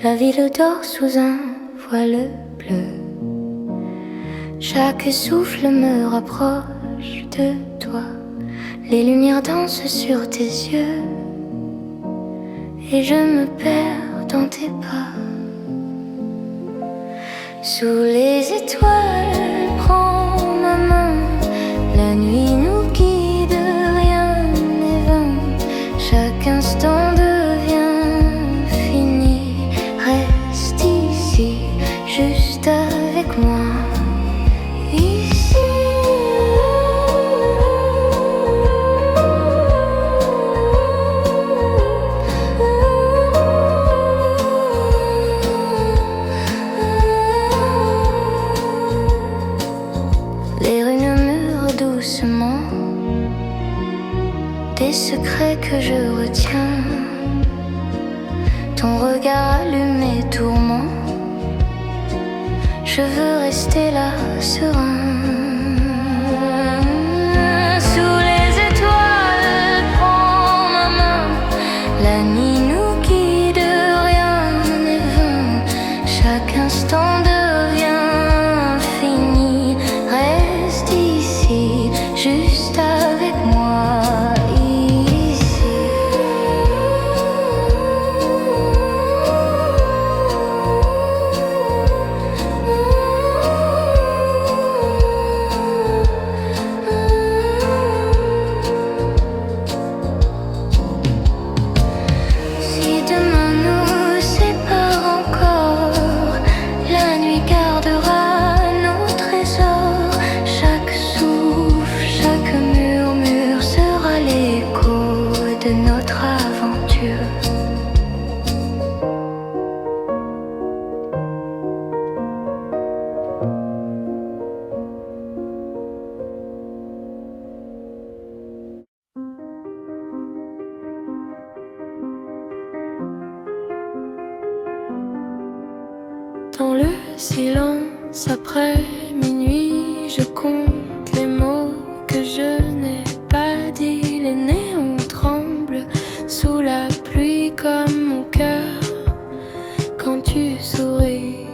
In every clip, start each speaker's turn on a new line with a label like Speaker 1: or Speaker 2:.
Speaker 1: La ville dort sous un voile bleu. Chaque souffle me rapproche de toi. Les lumières dansent sur tes yeux et je me perds dans tes pas. Sous les étoiles, prends ma main. La nuit nous guide, rien n'est vain. Chaque instant devient fini. Reste ici, juste avec moi. Des secrets que je retiens, ton regard allumé tourment. Je veux rester là, serein. Sous les étoiles, prends ma main. La nuit nous guide, rien n'est vain. Chaque instant devient fini. Reste ici, juste avec moi. Dans le silence après minuit, je compte les mots que je n'ai pas dit. Les néons tremblent sous la pluie comme mon cœur quand tu souris.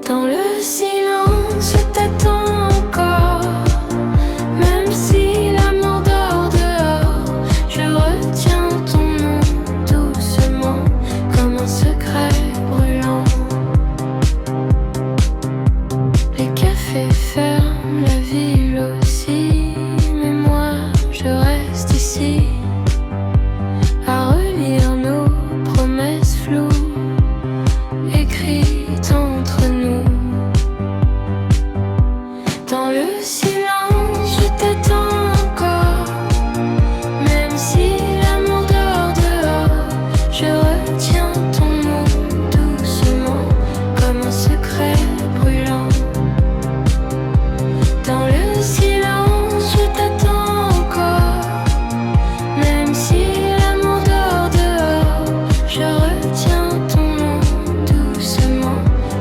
Speaker 1: Dans le silence, je t'attends encore, même si l'amour dort dehors. Je retiens ton nom doucement comme un secret brûlant. Ferme la ville aussi, mais moi je reste ici à relire nos promesses floues écrites entre nous. Dans le silence, je t'attends encore, même si l'amour dort dehors. Je retiens ton nom doucement comme un secret brûlant. Dans le silence, je t'attends encore, même si l'amour dort dehors. Je retiens ton nom doucement,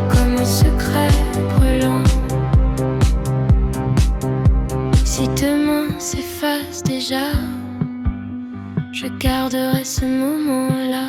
Speaker 1: comme un secret brûlant. Si demain s'efface déjà, je garderai ce moment-là.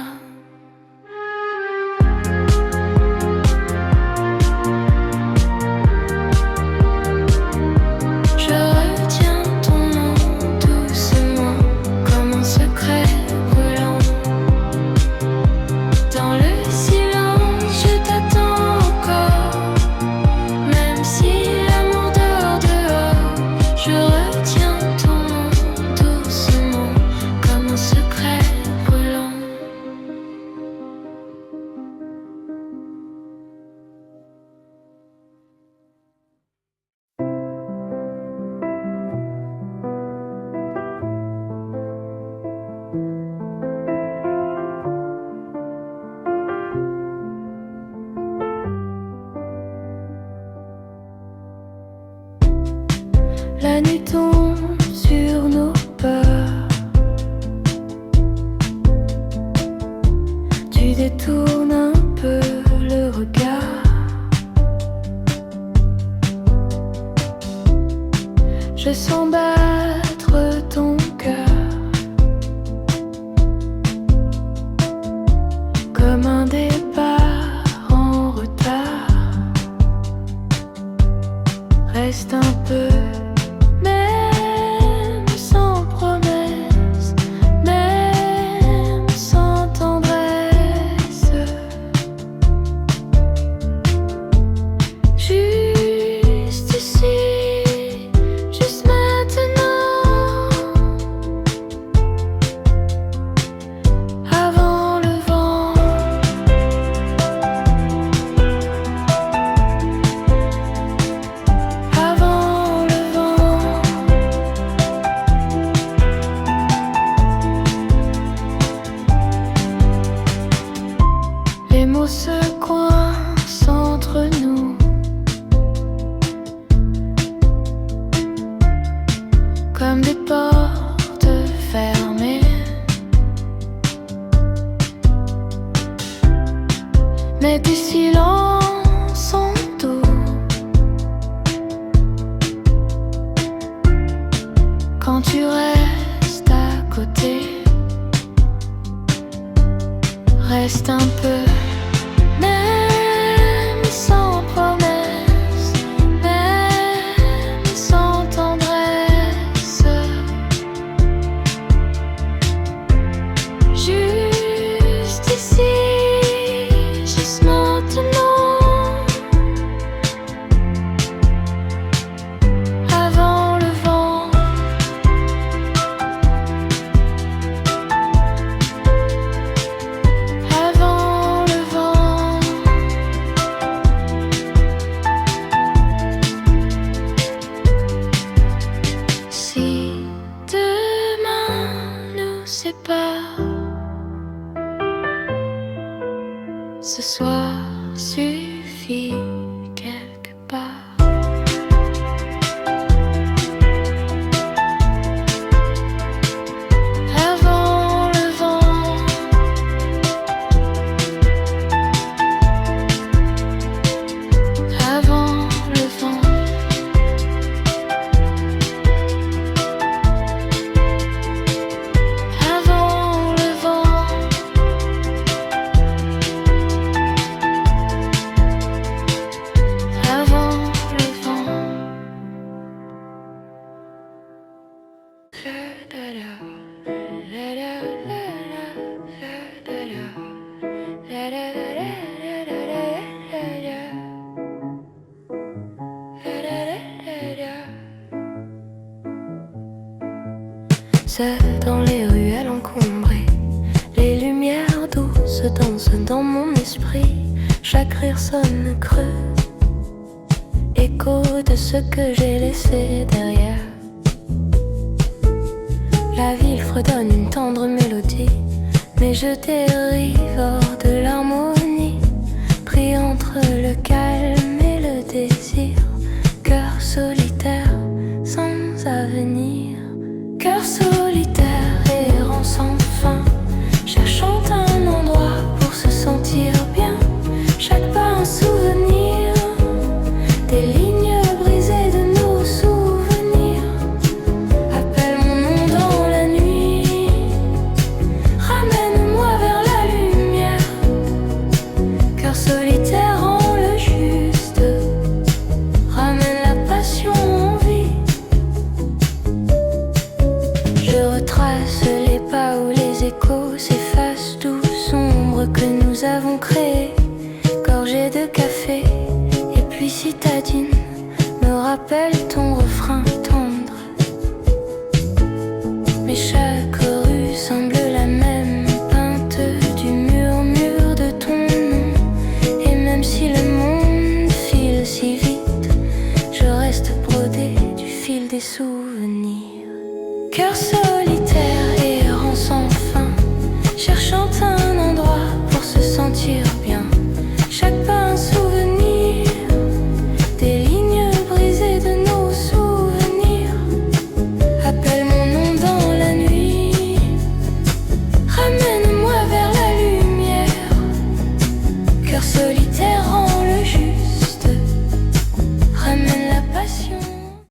Speaker 1: La nuit tombe sur nos peurs. Tu détournes un peu le regard. Je sens battre ton cœur comme un début. mots se coincent entre nous. Comme des portes fermées. Mais tes silences sont doux. Quand tu restes à côté, reste un peu. Même sans promesse, même sans tendresse. Juste ici, juste maintenant. Avant le vent. Avant le vent. Si demain nous sépare, ce soir suffit quelque part. Avant le vent. Avant le vent. Avant le vent. Avant le vent. Seul dans les ruelles encombrées, les lumières douces dansent dans mon esprit. Chaque rire sonne creux, écho de ce que j'ai laissé derrière. La ville fredonne une tendre mélodie, mais je dérive hors de l'harmonie, pris entre le calme et le désir. Cœur solitaire sans avenir, cœur solitaire errant sans fin, cherchant un endroit pour se sentir bien. Chaque pas un souvenir, des lignes brisées de nos souvenirs. Appelle mon nom dans la nuit, ramène-moi vers la lumière. Cœur solitaire rend le juste, ramène la passion en vie. Je retrace les pas où les échos s'effacent, tout sombre que nous avons créé. Gorgée de café et puis citadine me rappelle ton refrain tendre. Mais chaque rue semble la même, peinte du murmure de ton nom. Et même si le monde file si vite, je reste brodée du fil des souvenirs. Cœur solitaire errant sans fin, cherchant un endroit pour se sentir bien. Chaque pas un souvenir, des lignes brisées de nos souvenirs. Appelle mon nom dans la nuit, ramène-moi vers la lumière. Cœur solitaire rend le juste, ramène la passion.